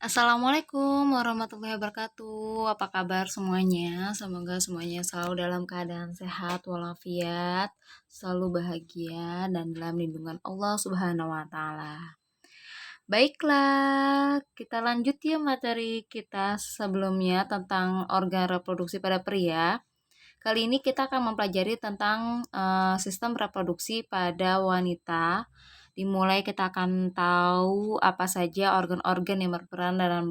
Assalamualaikum warahmatullahi wabarakatuh. Apa kabar semuanya? Semoga semuanya selalu dalam keadaan sehat walafiat, selalu bahagia dan dalam lindungan Allah Subhanahu wa taala. Baiklah, kita lanjut ya materi kita sebelumnya tentang organ reproduksi pada pria. Kali ini kita akan mempelajari tentang sistem reproduksi pada wanita. Dimulai kita akan tahu apa saja organ-organ yang berperan dalam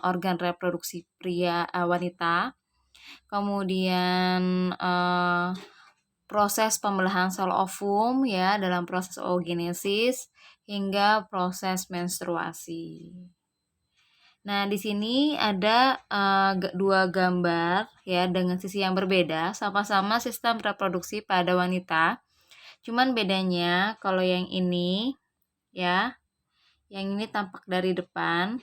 organ reproduksi pria wanita. Kemudian proses pembelahan sel ovum ya dalam proses oogenesis hingga proses menstruasi. Nah, di sini ada dua gambar ya dengan sisi yang berbeda, sama-sama sistem reproduksi pada wanita. Cuman bedanya kalau yang ini ya, yang ini tampak dari depan.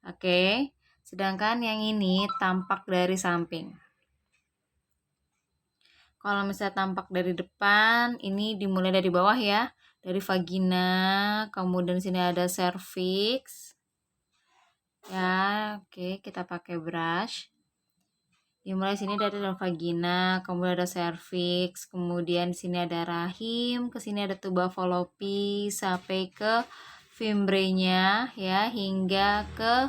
Oke. Sedangkan yang ini tampak dari samping. Kalau misalnya tampak dari depan, ini dimulai dari bawah ya, dari vagina, kemudian sini ada cervix. Ya, oke, kita pakai brush. Dimulai sini dari vagina, kemudian ada cervix, kemudian sini ada rahim, ke sini ada tuba fallopi sampai ke fimbrenya ya hingga ke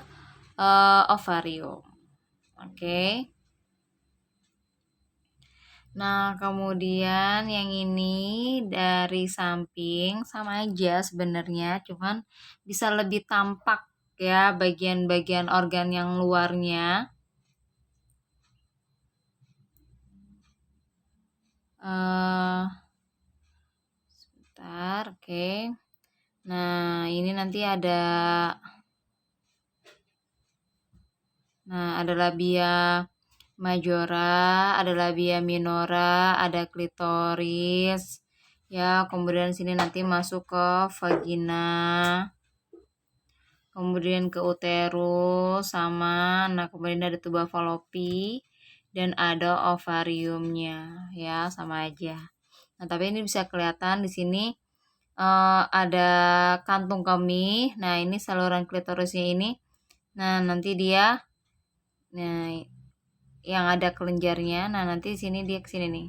ovarium. Oke. Nah, kemudian yang ini dari samping sama aja sebenarnya, cuman bisa lebih tampak ya bagian-bagian organ yang luarnya. Sebentar, oke. Nah, ini nanti ada labia majora, ada labia minora, ada klitoris. Ya, kemudian sini nanti masuk ke vagina. Kemudian ke uterus sama. Nah, kemudian ada tuba fallopi dan ada ovariumnya. Ya, sama aja. Nah, tapi ini bisa kelihatan di sini ada kantung kemih. Nah, ini saluran klitorisnya ini. Nah, nanti dia yang ada kelenjarnya. Nah, nanti di sini dia ke sini nih.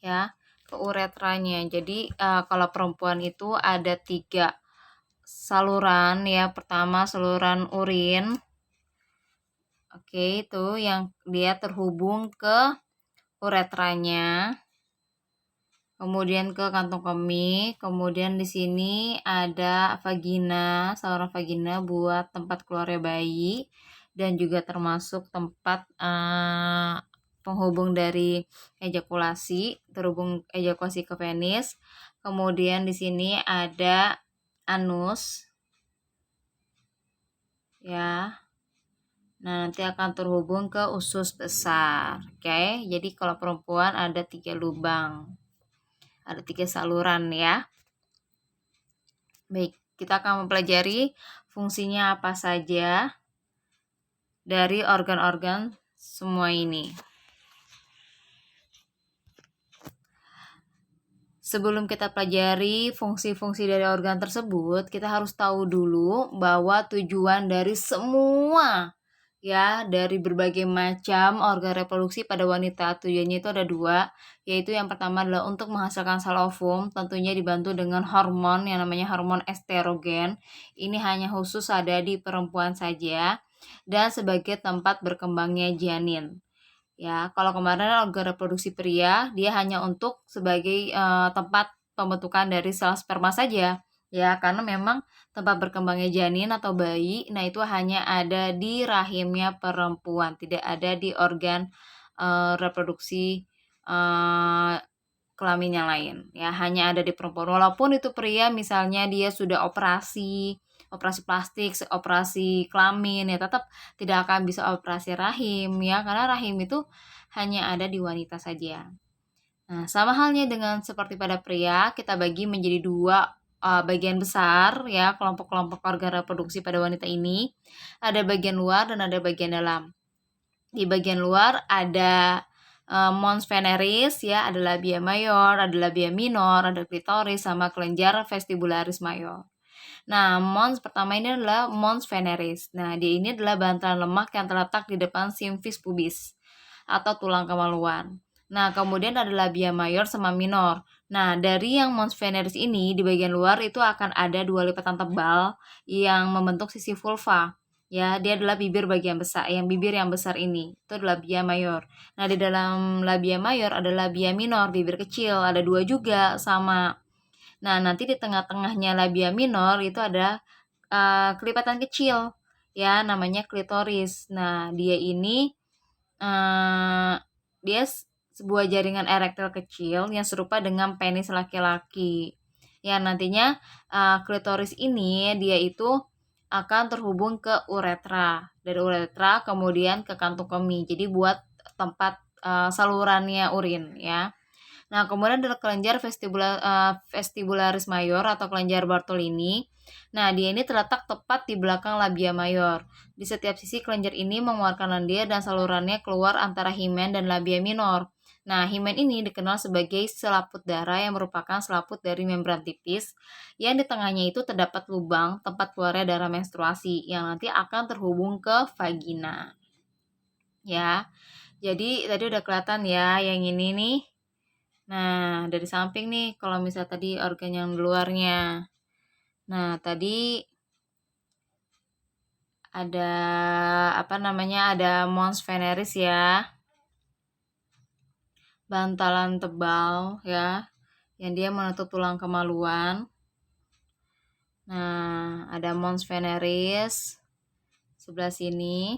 Ya, ke uretranya. Jadi, kalau perempuan itu ada 3 saluran ya. Pertama saluran urin. Oke, itu yang dia terhubung ke uretranya. Kemudian ke kantong kemih, kemudian di sini ada vagina, saluran vagina buat tempat keluarnya bayi dan juga termasuk tempat penghubung dari ejakulasi, terhubung ejakulasi ke penis. Kemudian di sini ada anus. Ya. Nah, nanti akan terhubung ke usus besar. Oke. Jadi kalau perempuan ada 3 lubang. Ada 3 saluran ya. Baik, kita akan mempelajari fungsinya apa saja dari organ-organ semua ini. Sebelum kita pelajari fungsi-fungsi dari organ tersebut, kita harus tahu dulu bahwa tujuan dari semua ya dari berbagai macam organ reproduksi pada wanita, tujuannya itu ada 2, yaitu yang pertama adalah untuk menghasilkan sel ovum, tentunya dibantu dengan hormon yang namanya hormon estrogen. Ini hanya khusus ada di perempuan saja dan sebagai tempat berkembangnya janin. Ya, kalau kemarin organ reproduksi pria dia hanya untuk sebagai tempat pembentukan dari sel sperma saja. Ya, karena memang tempat berkembangnya janin atau bayi, nah itu hanya ada di rahimnya perempuan, tidak ada di organ reproduksi kelamin yang lain. Ya, hanya ada di perempuan. Walaupun itu pria misalnya dia sudah operasi plastik, operasi kelamin, ya tetap tidak akan bisa operasi rahim ya, karena rahim itu hanya ada di wanita saja. Nah, sama halnya dengan seperti pada pria, kita bagi menjadi 2 bagian besar ya, kelompok-kelompok organ reproduksi pada wanita ini. Ada bagian luar dan ada bagian dalam. Di bagian luar ada mons veneris ya, ada labia mayor, ada labia minor, ada klitoris sama kelenjar vestibularis mayor. Nah, mons pertama ini adalah mons veneris. Nah, dia ini adalah bantalan lemak yang terletak di depan simfis pubis atau tulang kemaluan. Nah, kemudian ada labia mayor sama minor. Nah, dari yang mons veneris ini di bagian luar itu akan ada dua lipatan tebal yang membentuk sisi vulva. Ya, dia adalah bibir bagian besar, yang bibir yang besar ini. Itu adalah labia mayor. Nah, di dalam labia mayor ada labia minor, bibir kecil, ada dua juga sama. Nah, nanti di tengah-tengahnya labia minor itu ada kelipatan kecil ya, namanya klitoris. Nah, dia ini dia sebuah jaringan erektil kecil yang serupa dengan penis laki-laki. Ya, nantinya klitoris ini dia itu akan terhubung ke uretra. Dari uretra kemudian ke kantung kemih. Jadi buat tempat salurannya urin ya. Nah, kemudian ada kelenjar vestibularis mayor atau kelenjar Bartolini. Nah, dia ini terletak tepat di belakang labia mayor. Di setiap sisi kelenjar ini mengeluarkan lendir dan salurannya keluar antara himen dan labia minor. Nah, himen ini dikenal sebagai selaput darah yang merupakan selaput dari membran tipis yang di tengahnya itu terdapat lubang tempat keluarnya darah menstruasi yang nanti akan terhubung ke vagina. Ya. Jadi tadi udah kelihatan ya yang ini nih. Nah, dari samping nih, kalau misal tadi organ yang luarnya. Nah, tadi ada ada mons veneris ya, bantalan tebal ya, yang dia menutup tulang kemaluan. Nah, ada mons veneris sebelah sini.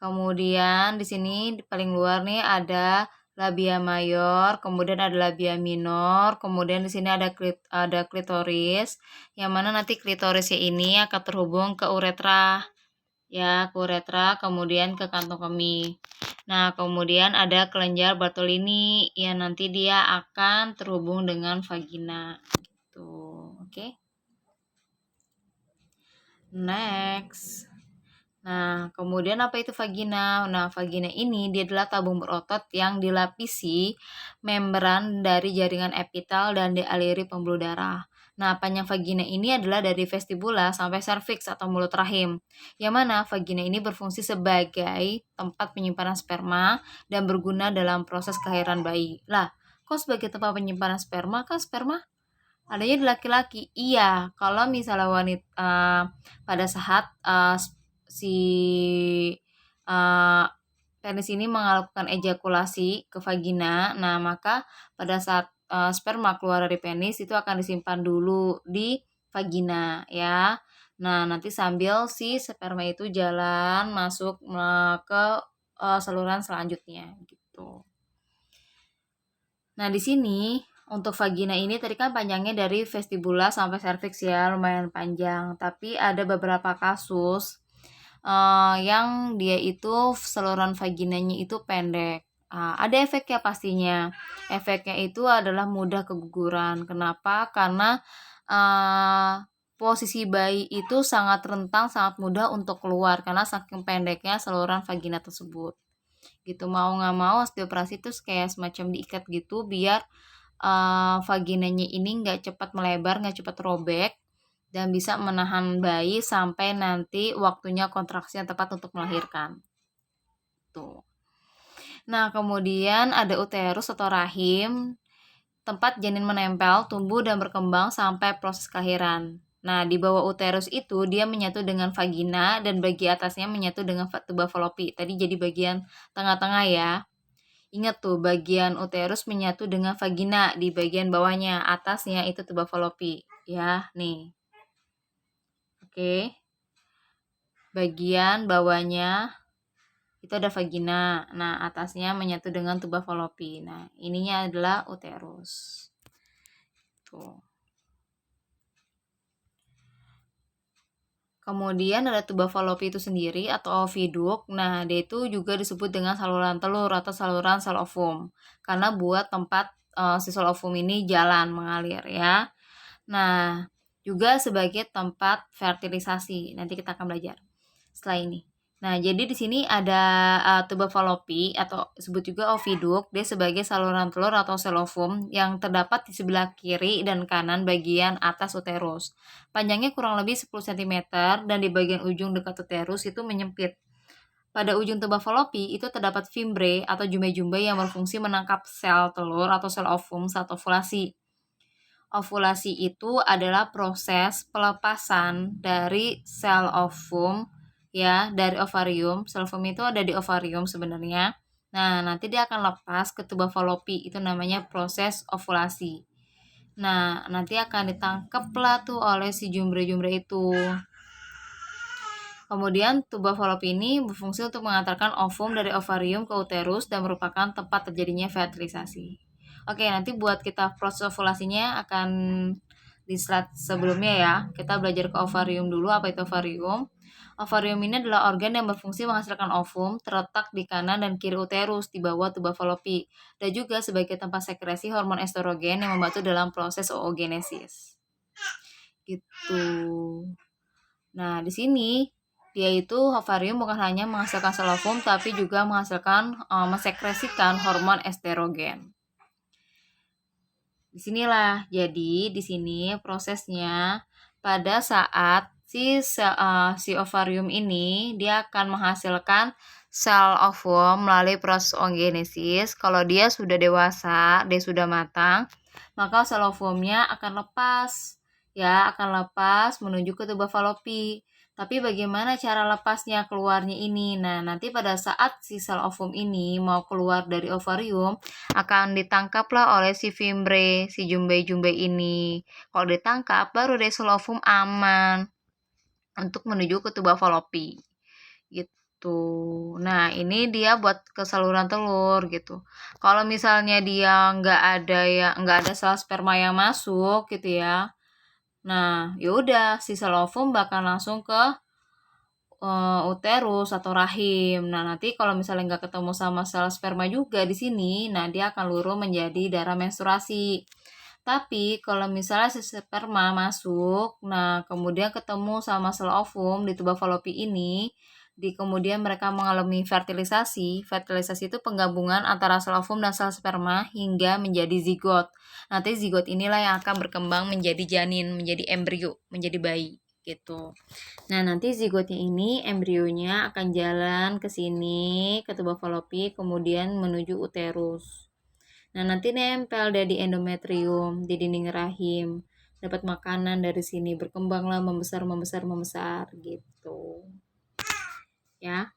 Kemudian di sini di paling luar nih ada labia mayor, kemudian ada labia minor, kemudian di sini ada klitoris, yang mana nanti klitorisnya ini akan terhubung ke uretra, ya, ke uretra, kemudian ke kantung kemih. Nah, kemudian ada kelenjar Bartolini, yang nanti dia akan terhubung dengan vagina, gitu, oke? Next. Nah, kemudian apa itu vagina? Nah, vagina ini dia adalah tabung berotot yang dilapisi membran dari jaringan epitel dan dialiri pembuluh darah. Nah, panjang vagina ini adalah dari vestibula sampai serviks atau mulut rahim. Yang mana vagina ini berfungsi sebagai tempat penyimpanan sperma dan berguna dalam proses kelahiran bayi. Lah, kok sebagai tempat penyimpanan sperma? Kan sperma adanya di laki-laki. Iya, kalau misalnya wanita pada saat si uh, penis ini melakukan ejakulasi ke vagina, nah maka pada saat sperma keluar dari penis itu akan disimpan dulu di vagina ya. Nah, nanti sambil si sperma itu jalan masuk ke saluran selanjutnya gitu. Nah, di sini untuk vagina ini tadi kan panjangnya dari vestibula sampai serviks ya, lumayan panjang. Tapi ada beberapa kasus yang dia itu saluran vaginanya itu pendek. Ada efeknya pastinya. Efeknya itu adalah mudah keguguran. Kenapa? Karena posisi bayi itu sangat rentang, sangat mudah untuk keluar karena saking pendeknya saluran vagina tersebut. Gitu, mau nggak mau harus dioperasi terus kayak semacam diikat gitu biar vaginanya ini nggak cepat melebar, nggak cepat robek, dan bisa menahan bayi sampai nanti waktunya kontraksi yang tepat untuk melahirkan. Tuh. Nah, kemudian ada uterus atau rahim, tempat janin menempel, tumbuh dan berkembang sampai proses kelahiran. Nah, di bawah uterus itu dia menyatu dengan vagina dan bagian atasnya menyatu dengan tuba fallopi. Tadi jadi bagian tengah-tengah ya. Ingat tuh, bagian uterus menyatu dengan vagina, di bagian bawahnya, atasnya itu tuba fallopi. Ya, nih. Oke. Bagian bawahnya itu ada vagina. Nah, atasnya menyatu dengan tuba fallopi. Nah, ininya adalah uterus. Tuh. Kemudian ada tuba fallopi itu sendiri atau oviduk. Nah, dia itu juga disebut dengan saluran telur atau saluran sel ovum karena buat tempat si sel ovum ini jalan mengalir ya. Nah, juga sebagai tempat fertilisasi. Nanti kita akan belajar setelah ini. Nah, jadi di sini ada tuba falopi atau disebut juga oviduk. Dia sebagai saluran telur atau sel ovum yang terdapat di sebelah kiri dan kanan bagian atas uterus. Panjangnya kurang lebih 10 cm dan di bagian ujung dekat uterus itu menyempit. Pada ujung tuba falopi itu terdapat fimbre atau jumbai-jumbai yang berfungsi menangkap sel telur atau sel ovum saat ovulasi. Ovulasi itu adalah proses pelepasan dari sel ovum ya, dari ovarium. Sel ovum itu ada di ovarium sebenarnya. Nah, nanti dia akan lepas ke tuba falopi. Itu namanya proses ovulasi. Nah, nanti akan ditangkap lah tuh oleh si jumbre-jumbre itu. Kemudian tuba falopi ini berfungsi untuk mengantarkan ovum dari ovarium ke uterus dan merupakan tempat terjadinya fertilisasi. Oke, nanti buat kita proses ovulasinya akan di slide sebelumnya ya. Kita belajar ke ovarium dulu. Apa itu ovarium? Ovarium ini adalah organ yang berfungsi menghasilkan ovum, terletak di kanan dan kiri uterus di bawah tuba falopi, dan juga sebagai tempat sekresi hormon estrogen yang membantu dalam proses oogenesis. Gitu. Nah, di sini dia itu ovarium bukan hanya menghasilkan sel ovum tapi juga menghasilkan mensekresikan hormon estrogen. Disinilah jadi di sini prosesnya pada saat si ovarium ini dia akan menghasilkan sel ovum melalui proses oogenesis. Kalau dia sudah dewasa, dia sudah matang, maka sel ovumnya akan lepas menuju ke tuba falopi. Tapi bagaimana cara lepasnya keluarnya ini? Nah, nanti pada saat si sel ovum ini mau keluar dari ovarium, akan ditangkaplah oleh si fimbre, si jumbai-jumbai ini. Kalau ditangkap, baru deh sel ovum aman untuk menuju ke tuba falopi. Gitu. Nah, ini dia buat ke saluran telur gitu. Kalau misalnya dia nggak ada sel sperma yang masuk gitu ya. Nah, yaudah si sel ovum bakal langsung ke uterus atau rahim. Nah, nanti kalau misalnya nggak ketemu sama sel sperma juga di sini, nah dia akan luruh menjadi darah menstruasi. Tapi kalau misalnya si sperma masuk, nah kemudian ketemu sama sel ovum di tuba falopi ini, kemudian mereka mengalami fertilisasi. Fertilisasi itu penggabungan antara sel ovum dan sel sperma hingga menjadi zigot. Nanti zigot inilah yang akan berkembang menjadi janin, menjadi embrio, menjadi bayi gitu. Nah, nanti zigotnya ini embrionya akan jalan ke sini ke tuba falopi kemudian menuju uterus. Nah, nanti nempel deh di endometrium, di dinding rahim. Dapat makanan dari sini, berkembanglah membesar gitu. Ya.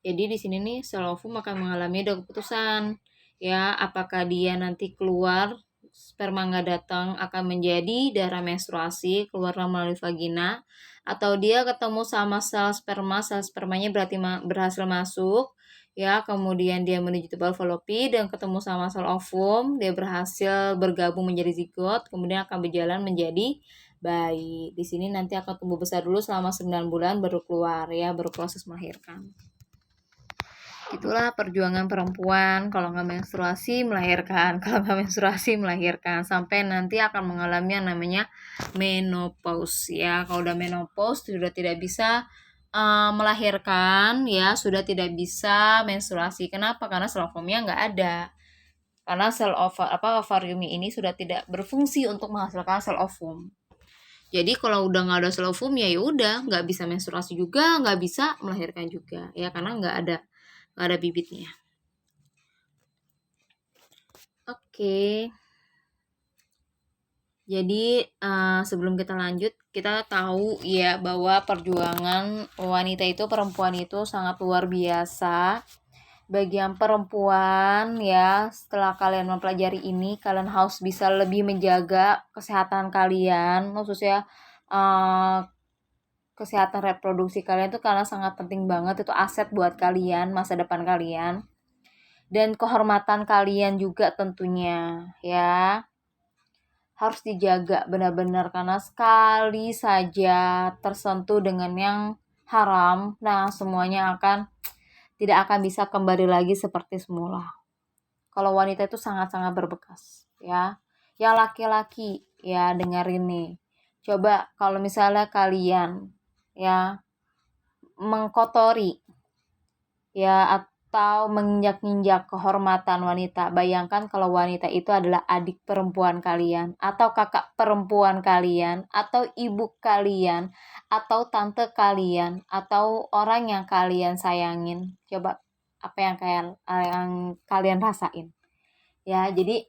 Jadi di sini nih sel ovum akan mengalami dua keputusan. Ya, apakah dia nanti keluar sperma nggak datang akan menjadi darah menstruasi keluarlah melalui vagina, atau dia ketemu sama sel spermanya berarti berhasil masuk ya, kemudian dia menuju tuba falopi dan ketemu sama sel ovum, dia berhasil bergabung menjadi zigot, kemudian akan berjalan menjadi bayi. Di sini nanti akan tumbuh besar dulu selama 9 bulan baru keluar ya, baru proses melahirkan. Itulah perjuangan perempuan kalau nggak menstruasi melahirkan, kalau nggak menstruasi melahirkan sampai nanti akan mengalami yang namanya menopause ya. Kalau udah menopause sudah tidak bisa melahirkan ya, sudah tidak bisa menstruasi. Kenapa? Karena sel ovumnya nggak ada. Karena ovarium ini sudah tidak berfungsi untuk menghasilkan sel ovum. Jadi kalau udah nggak ada sel ovum ya udah nggak bisa menstruasi juga, nggak bisa melahirkan juga ya, karena nggak ada bibitnya. Oke. Jadi sebelum kita lanjut, kita tahu ya bahwa perjuangan wanita itu, perempuan itu sangat luar biasa. Bagi yang perempuan ya, setelah kalian mempelajari ini, kalian harus bisa lebih menjaga kesehatan kalian, khususnya kesehatan reproduksi kalian itu karena sangat penting banget, itu aset buat kalian, masa depan kalian. Dan kehormatan kalian juga tentunya ya harus dijaga benar-benar, karena sekali saja tersentuh dengan yang haram, nah semuanya tidak akan bisa kembali lagi seperti semula. Kalau wanita itu sangat-sangat berbekas ya. Yang laki-laki ya dengerin nih. Coba kalau misalnya kalian ya mengkotori ya atau menginjak-injak kehormatan wanita. Bayangkan kalau wanita itu adalah adik perempuan kalian atau kakak perempuan kalian atau ibu kalian atau tante kalian atau orang yang kalian sayangin. Coba apa yang kalian rasain. Ya, jadi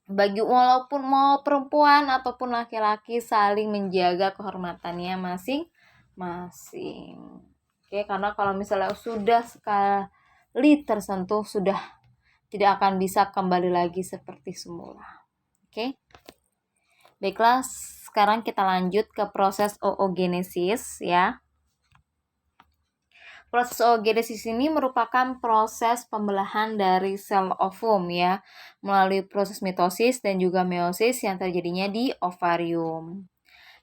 walaupun mau perempuan ataupun laki-laki saling menjaga kehormatannya masing-masing. Oke, karena kalau misalnya sudah sekali tersentuh sudah tidak akan bisa kembali lagi seperti semula. Oke. Baiklah, sekarang kita lanjut ke proses oogenesis ya. Proses oogenesis ini merupakan proses pembelahan dari sel ovum ya, melalui proses mitosis dan juga meiosis yang terjadinya di ovarium.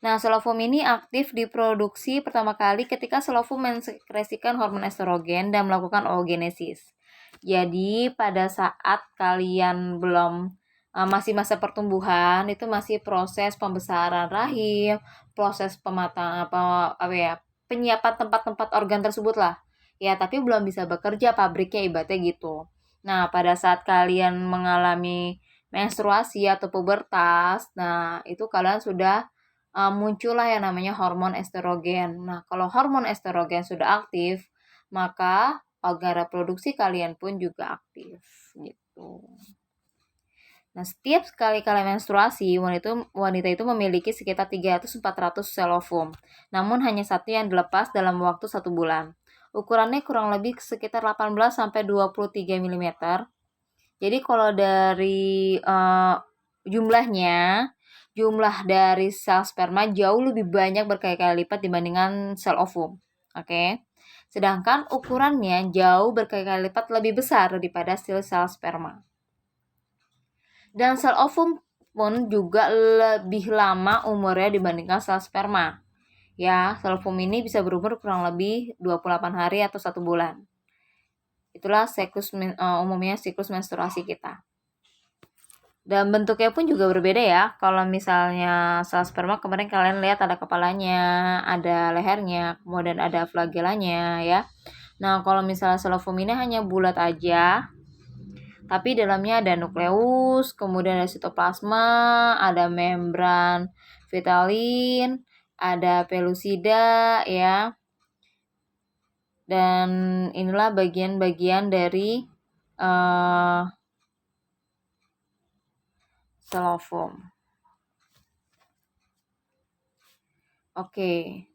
Nah, sel ovum ini aktif diproduksi pertama kali ketika sel ovum mensekresikan hormon estrogen dan melakukan oogenesis. Jadi, pada saat kalian belum masih masa pertumbuhan, itu masih proses pembesaran rahim, proses penyiapan tempat-tempat organ tersebut lah. Ya, tapi belum bisa bekerja pabriknya ibaratnya gitu. Nah, pada saat kalian mengalami menstruasi atau pubertas, nah itu kalian sudah muncullah yang namanya hormon estrogen. Nah, kalau hormon estrogen sudah aktif, maka organ reproduksi kalian pun juga aktif gitu. Nah, setiap kali kalian menstruasi, wanita itu memiliki sekitar 300-400 sel ovum. Namun hanya satu yang dilepas dalam waktu 1 bulan. Ukurannya kurang lebih sekitar 18-23 mm. Jadi kalau dari jumlah dari sel sperma jauh lebih banyak berkali-kali lipat dibandingkan sel ovum. Oke. Sedangkan ukurannya jauh berkali-kali lipat lebih besar daripada sel sperma. Dan sel ovum pun juga lebih lama umurnya dibandingkan sel sperma. Ya, sel ovum ini bisa berumur kurang lebih 28 hari atau 1 bulan. Itulah umumnya siklus menstruasi kita. Dan bentuknya pun juga berbeda ya. Kalau misalnya sel sperma kemarin kalian lihat ada kepalanya, ada lehernya, kemudian ada flagellanya ya. Nah, kalau misalnya sel ovum ini hanya bulat aja, tapi dalamnya ada nukleus, kemudian ada sitoplasma, ada membran vitalin, ada pelusida ya. Dan inilah bagian-bagian dari sel ovum. Oke.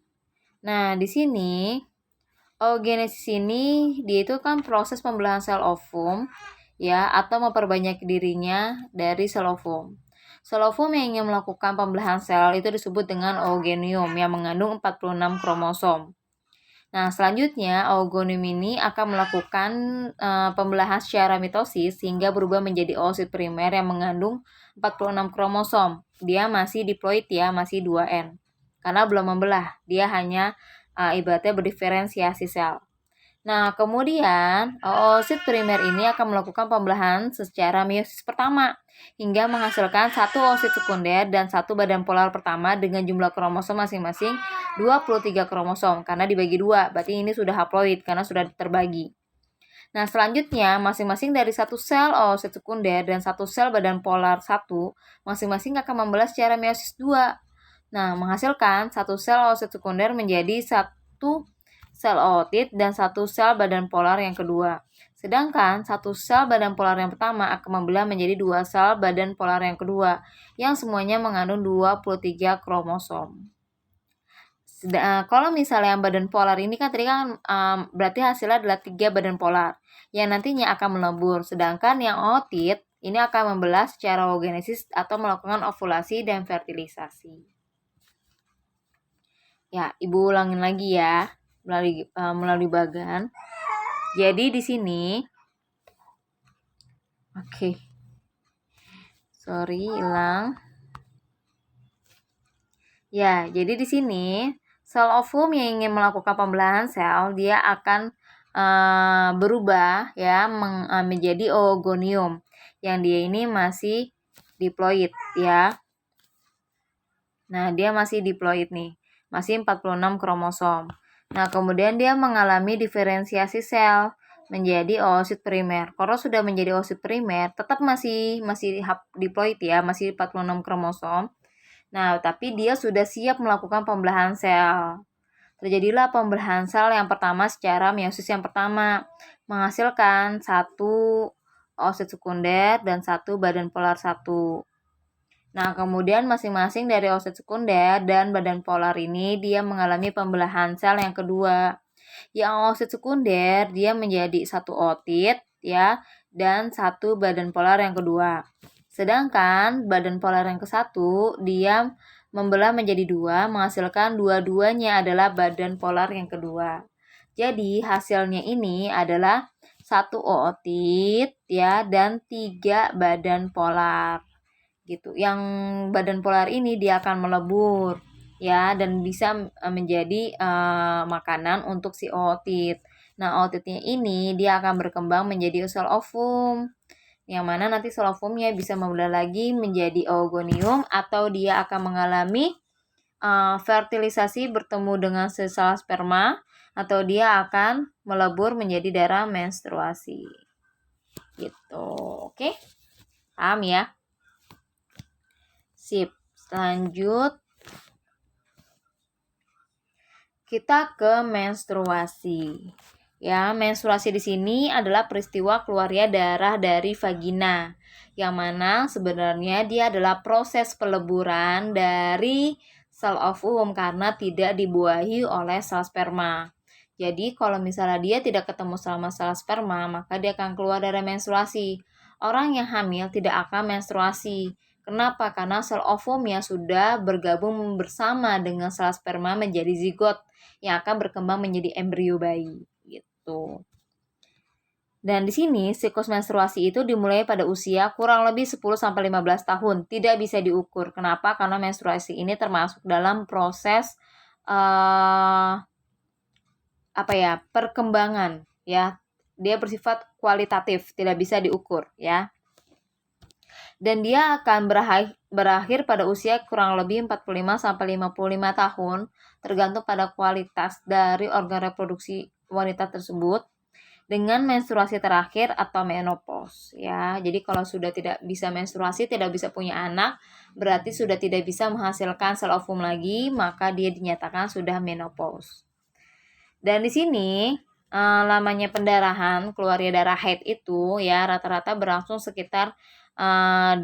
Nah, di sini oogenesis ini dia itu kan proses pembelahan sel ovum ya atau memperbanyak dirinya dari sel ovum. Sel ovum yang ingin melakukan pembelahan sel itu disebut dengan oogonium yang mengandung 46 kromosom. Nah, selanjutnya oogonium ini akan melakukan pembelahan secara mitosis sehingga berubah menjadi oosit primer yang mengandung 46 kromosom. Dia masih diploid ya, masih 2N. Karena belum membelah, dia hanya ibaratnya berdiferensiasi sel. Nah, kemudian oosit primer ini akan melakukan pembelahan secara meiosis pertama hingga menghasilkan satu oosit sekunder dan satu badan polar pertama dengan jumlah kromosom masing-masing 23 kromosom karena dibagi 2. Berarti ini sudah haploid karena sudah terbagi. Nah, selanjutnya masing-masing dari satu sel oosit sekunder dan satu sel badan polar 1 masing-masing akan membelah secara meiosis 2. Nah, menghasilkan satu sel oosit sekunder menjadi satu sel ootit dan satu sel badan polar yang kedua. Sedangkan satu sel badan polar yang pertama akan membelah menjadi 2 sel badan polar yang kedua, yang semuanya mengandung 23 kromosom. Kalau misalnya yang badan polar ini kan tadi kan berarti hasilnya adalah 3 badan polar yang nantinya akan melebur. Sedangkan yang ootit ini akan membelah secara oogenesis atau melakukan ovulasi dan fertilisasi. Ya, Ibu ulangin lagi ya melalui bagan. Jadi di sini sorry hilang. Ya, jadi di sini sel ovum yang ingin melakukan pembelahan sel dia akan berubah ya menjadi oogonium yang dia ini masih diploid ya. Nah, dia masih diploid nih. Masih 46 kromosom. Nah, kemudian dia mengalami diferensiasi sel menjadi oosit primer. Kalau sudah menjadi oosit primer, tetap masih diploid ya, masih 46 kromosom. Nah, tapi dia sudah siap melakukan pembelahan sel. Terjadilah pembelahan sel yang pertama secara meiosis yang pertama, menghasilkan satu oosit sekunder dan satu badan polar 1. Nah, kemudian masing-masing dari oosit sekunder dan badan polar ini dia mengalami pembelahan sel yang kedua. Yang oosit sekunder dia menjadi satu ootit ya dan satu badan polar yang kedua. Sedangkan badan polar yang ke satu dia membelah menjadi dua, menghasilkan dua-duanya adalah badan polar yang kedua. Jadi hasilnya ini adalah satu ootit ya dan tiga badan polar gitu. Yang badan polar ini dia akan melebur ya dan bisa menjadi makanan untuk si ootit. Nah, ootitnya ini dia akan berkembang menjadi sel ovum. Yang mana nanti sel ovumnya bisa membelah lagi menjadi oogonium atau dia akan mengalami fertilisasi bertemu dengan sel sperma atau dia akan melebur menjadi darah menstruasi. Gitu. Oke? Paham ya? Sip. Lanjut kita ke menstruasi. Ya, menstruasi di sini adalah peristiwa keluarnya darah dari vagina, yang mana sebenarnya dia adalah proses peleburan dari sel ovum karena tidak dibuahi oleh sel sperma. Jadi kalau misalnya dia tidak ketemu sama sel sperma, maka dia akan keluar dari menstruasi. Orang yang hamil tidak akan menstruasi. Kenapa? Karena sel ovumnya sudah bergabung bersama dengan sel sperma menjadi zigot yang akan berkembang menjadi embrio bayi gitu. Dan di sini siklus menstruasi itu dimulai pada usia kurang lebih 10-15 tahun, tidak bisa diukur. Kenapa? Karena menstruasi ini termasuk dalam proses perkembangan ya. Dia bersifat kualitatif, tidak bisa diukur ya. Dan dia akan berakhir pada usia kurang lebih 45-55 tahun, tergantung pada kualitas dari organ reproduksi wanita tersebut, dengan menstruasi terakhir atau menopause ya. Jadi kalau sudah tidak bisa menstruasi, tidak bisa punya anak, berarti sudah tidak bisa menghasilkan sel ovum lagi, maka dia dinyatakan sudah menopause. Dan di sini lamanya pendarahan, keluarnya darah haid itu ya rata-rata berlangsung sekitar 2-6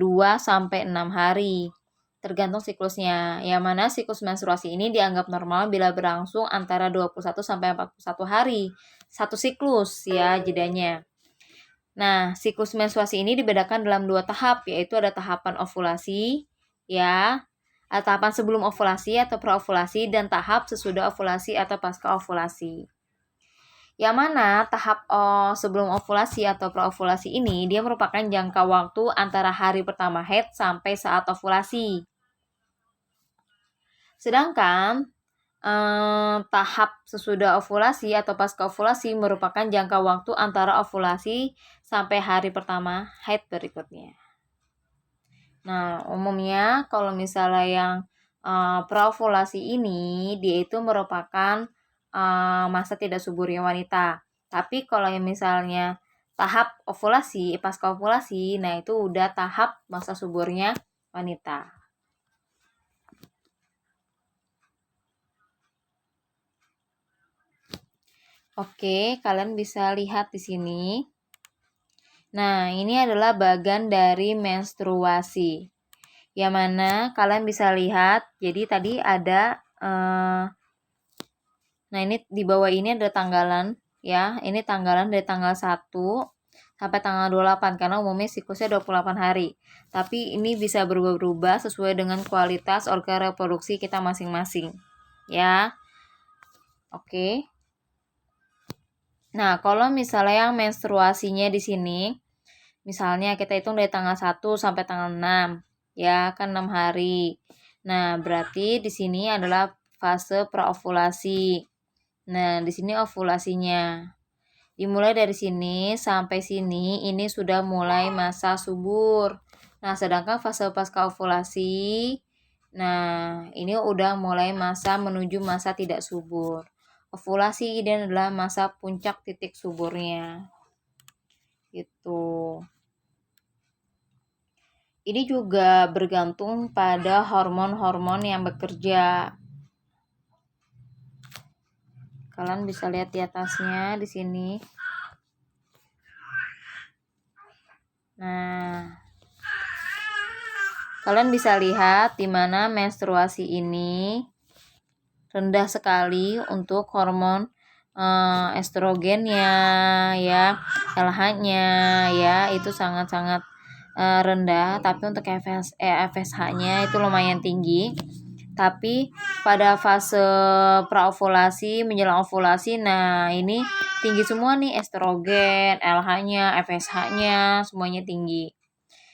hari tergantung siklusnya. Yang mana siklus menstruasi ini dianggap normal bila berlangsung antara 21-41 hari. Satu siklus ya jedanya. Nah, siklus menstruasi ini dibedakan dalam 2 tahap, yaitu ada tahapan ovulasi ya, ada tahapan sebelum ovulasi atau praovulasi dan tahap sesudah ovulasi atau pasca ovulasi. Yang mana tahap sebelum ovulasi atau praovulasi ini dia merupakan jangka waktu antara hari pertama haid sampai saat ovulasi. Sedangkan tahap sesudah ovulasi atau pasca ovulasi merupakan jangka waktu antara ovulasi sampai hari pertama haid berikutnya. Nah, umumnya kalau misalnya yang praovulasi ini dia itu merupakan masa tidak suburnya wanita. Tapi kalau yang misalnya tahap ovulasi, pasca ovulasi, nah itu udah tahap masa suburnya wanita. Oke, kalian bisa lihat di sini. Nah, ini adalah bagian dari menstruasi. Yang mana kalian bisa lihat, jadi tadi ada nah ini di bawah ini ada tanggalan ya. Ini tanggalan dari tanggal 1 sampai tanggal 28 karena umumnya siklusnya 28 hari. Tapi ini bisa berubah-ubah sesuai dengan kualitas organ reproduksi kita masing-masing. Ya. Oke. Nah, kalau misalnya yang menstruasinya di sini misalnya kita hitung dari tanggal 1 sampai tanggal 6 ya, kan 6 hari. Nah, berarti di sini adalah fase praovulasi. Nah, di sini ovulasinya. Dimulai dari sini sampai sini ini sudah mulai masa subur. Nah, sedangkan fase pasca ovulasi, nah ini udah mulai masa menuju masa tidak subur. ovulasi dan adalah masa puncak titik suburnya. Gitu. Ini juga bergantung pada hormon-hormon yang bekerja. Kalian bisa lihat di atasnya di sini. Nah, kalian bisa lihat di mana menstruasi ini rendah sekali untuk hormon estrogennya ya, LH-nya ya, itu sangat-sangat rendah, tapi untuk FSH-nya itu lumayan tinggi. Tapi pada fase praovulasi menjelang ovulasi, nah ini tinggi semua nih, estrogen, LH-nya, FSH-nya semuanya tinggi.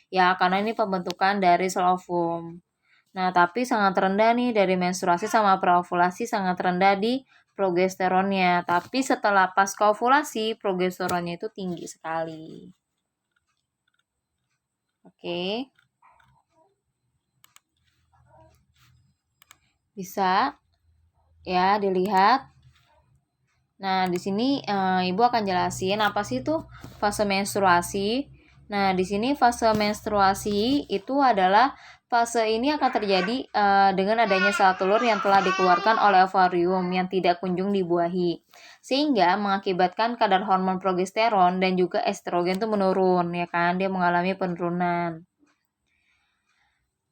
Ya, karena ini pembentukan dari sel ovum. Nah, tapi sangat rendah nih dari menstruasi sama praovulasi, sangat rendah di progesteronnya. Tapi setelah pasca ovulasi, progesteronnya itu tinggi sekali. Oke. Bisa ya dilihat. Nah, di sini Ibu akan jelasin apa sih itu fase menstruasi. Nah, di sini fase menstruasi itu adalah fase ini akan terjadi dengan adanya sel telur yang telah dikeluarkan oleh ovarium yang tidak kunjung dibuahi, sehingga mengakibatkan kadar hormon progesteron dan juga estrogen itu menurun, ya kan? Dia mengalami penurunan.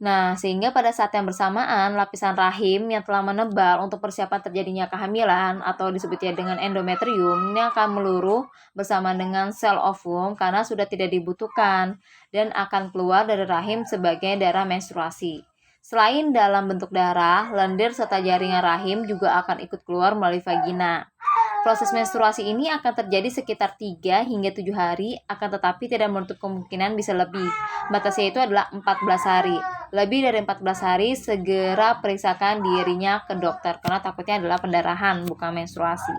Nah, sehingga pada saat yang bersamaan, lapisan rahim yang telah menebal untuk persiapan terjadinya kehamilan atau disebutnya dengan endometrium ini akan meluruh bersama dengan sel ovum karena sudah tidak dibutuhkan dan akan keluar dari rahim sebagai darah menstruasi. Selain dalam bentuk darah, lendir serta jaringan rahim juga akan ikut keluar melalui vagina. Proses menstruasi ini akan terjadi sekitar 3 hingga 7 hari, akan tetapi tidak menutup kemungkinan bisa lebih. Batasnya itu adalah 14 hari. Lebih dari 14 hari, segera periksakan dirinya ke dokter, karena takutnya adalah pendarahan, bukan menstruasi.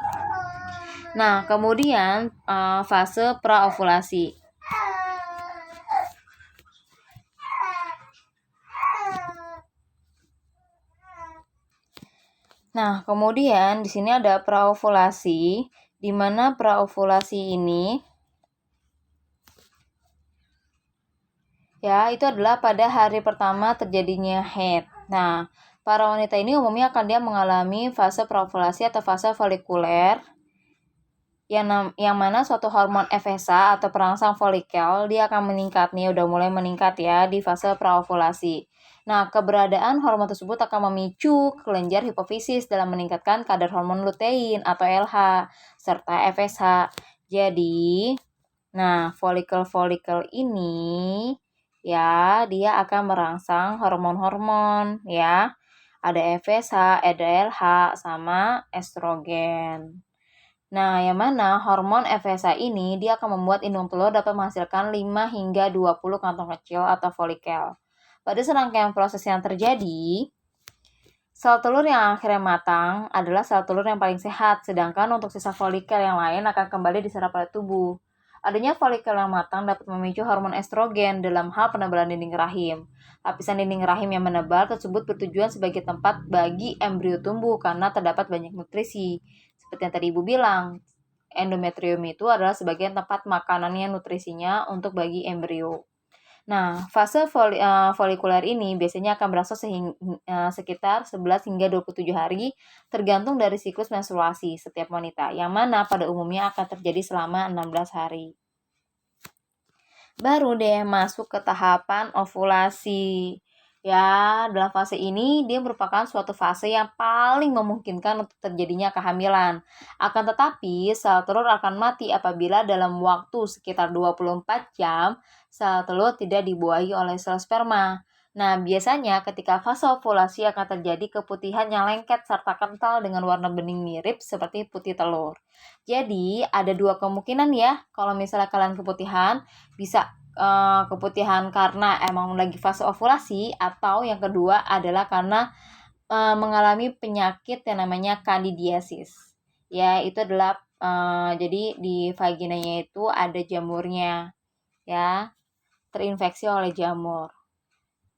Nah, kemudian fase praovulasi. Nah, kemudian di sini ada praovulasi, di mana praovulasi ini ya, itu adalah pada hari pertama terjadinya haid. Nah, para wanita ini umumnya akan dia mengalami fase praovulasi atau fase folikuler yang mana suatu hormon FSH atau perangsang folikel dia akan meningkat nih, udah mulai meningkat ya di fase praovulasi. Nah, keberadaan hormon tersebut akan memicu kelenjar hipofisis dalam meningkatkan kadar hormon lutein atau LH serta FSH. Jadi, nah folikel-folikel ini ya dia akan merangsang hormon-hormon ya. Ada FSH, ada LH sama estrogen. Nah, yang mana hormon FSH ini dia akan membuat indung telur dapat menghasilkan 5 hingga 20 kantong kecil atau folikel. Pada serangkaian proses yang terjadi, sel telur yang akhirnya matang adalah sel telur yang paling sehat, sedangkan untuk sisa folikel yang lain akan kembali diserap oleh tubuh. Adanya folikel yang matang dapat memicu hormon estrogen dalam hal penebalan dinding rahim. Lapisan dinding rahim yang menebal tersebut bertujuan sebagai tempat bagi embrio tumbuh karena terdapat banyak nutrisi. Seperti yang tadi Ibu bilang, endometrium itu adalah sebagian tempat makanannya nutrisinya untuk bagi embrio. Nah, fase folikuler ini biasanya akan berlangsung sekitar 11 hingga 27 hari tergantung dari siklus menstruasi setiap wanita, yang mana pada umumnya akan terjadi selama 16 hari. Baru deh masuk ke tahapan ovulasi. Ya, dalam fase ini dia merupakan suatu fase yang paling memungkinkan untuk terjadinya kehamilan. Akan tetapi, sel telur akan mati apabila dalam waktu sekitar 24 jam sel telur tidak dibuahi oleh sel sperma. Nah, biasanya ketika fase ovulasi akan terjadi keputihan yang lengket serta kental dengan warna bening mirip seperti putih telur. Jadi, ada dua kemungkinan ya, kalau misalnya kalian keputihan, bisa keputihan karena emang lagi fase ovulasi, atau yang kedua adalah karena mengalami penyakit yang namanya candidiasis. Ya, itu adalah jadi di vaginanya itu ada jamurnya ya, terinfeksi oleh jamur.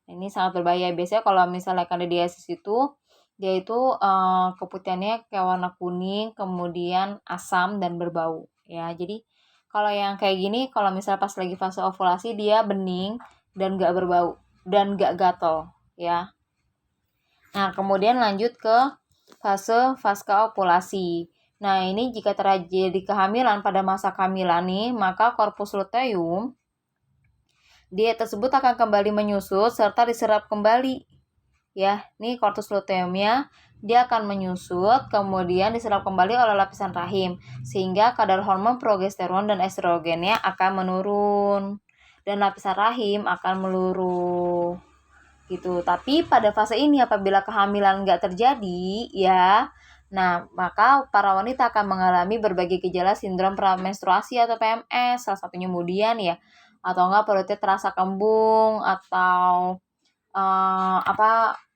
Ini sangat berbahaya. Biasanya kalau misalnya candidiasis itu Dia itu keputihannya kayak warna kuning, kemudian asam dan berbau ya. Jadi kalau yang kayak gini, kalau misalnya pas lagi fase ovulasi dia bening dan gak berbau dan gak gatel ya. Nah, kemudian lanjut ke fase pasca ovulasi. Nah, ini jika terjadi kehamilan pada masa kehamilan nih, maka korpus luteum dia tersebut akan kembali menyusut serta diserap kembali. Ya, nih korpus luteumnya dia akan menyusut, kemudian diserap kembali oleh lapisan rahim, sehingga kadar hormon progesteron dan estrogennya akan menurun dan lapisan rahim akan meluruh gitu. Tapi pada fase ini apabila kehamilan nggak terjadi ya, nah maka para wanita akan mengalami berbagai gejala sindrom pramenstruasi atau PMS, salah satunya kemudian ya, atau enggak perutnya terasa kembung atau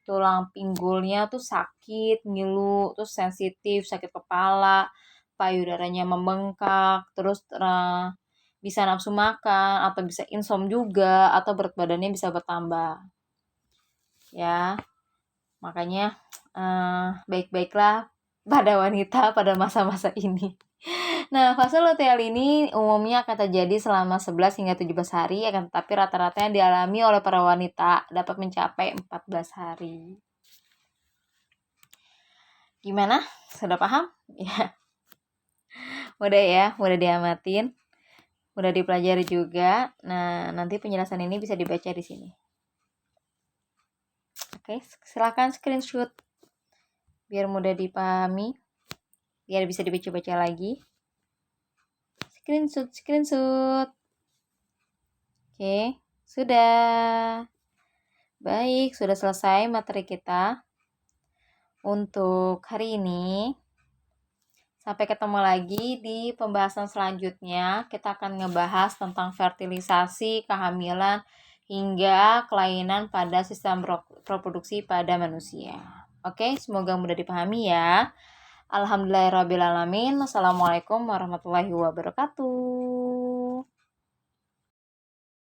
tulang pinggulnya tuh sakit, ngilu, terus sensitif, sakit kepala, payudaranya membengkak, terus bisa nafsu makan atau bisa insom juga atau berat badannya bisa bertambah ya. Makanya baik-baiklah pada wanita pada masa-masa ini. Nah, fase luteal ini umumnya akan terjadi selama 11 hingga 17 hari, akan tetapi rata-rata yang dialami oleh para wanita dapat mencapai 14 hari. Gimana? Sudah paham? Ya. Udah ya, udah diamatin. Udah dipelajari juga. Nah, nanti penjelasan ini bisa dibaca di sini. Oke, silakan screenshot biar mudah dipahami, biar bisa dibaca-baca lagi. Screenshot. Oke, sudah. Baik, sudah selesai materi kita untuk hari ini. Sampai ketemu lagi di pembahasan selanjutnya. Kita akan ngebahas tentang fertilisasi, kehamilan, hingga kelainan pada sistem reproduksi pada manusia. Oke, semoga mudah dipahami ya. Alhamdulillahirrabbilalamin. Wassalamualaikum warahmatullahi wabarakatuh.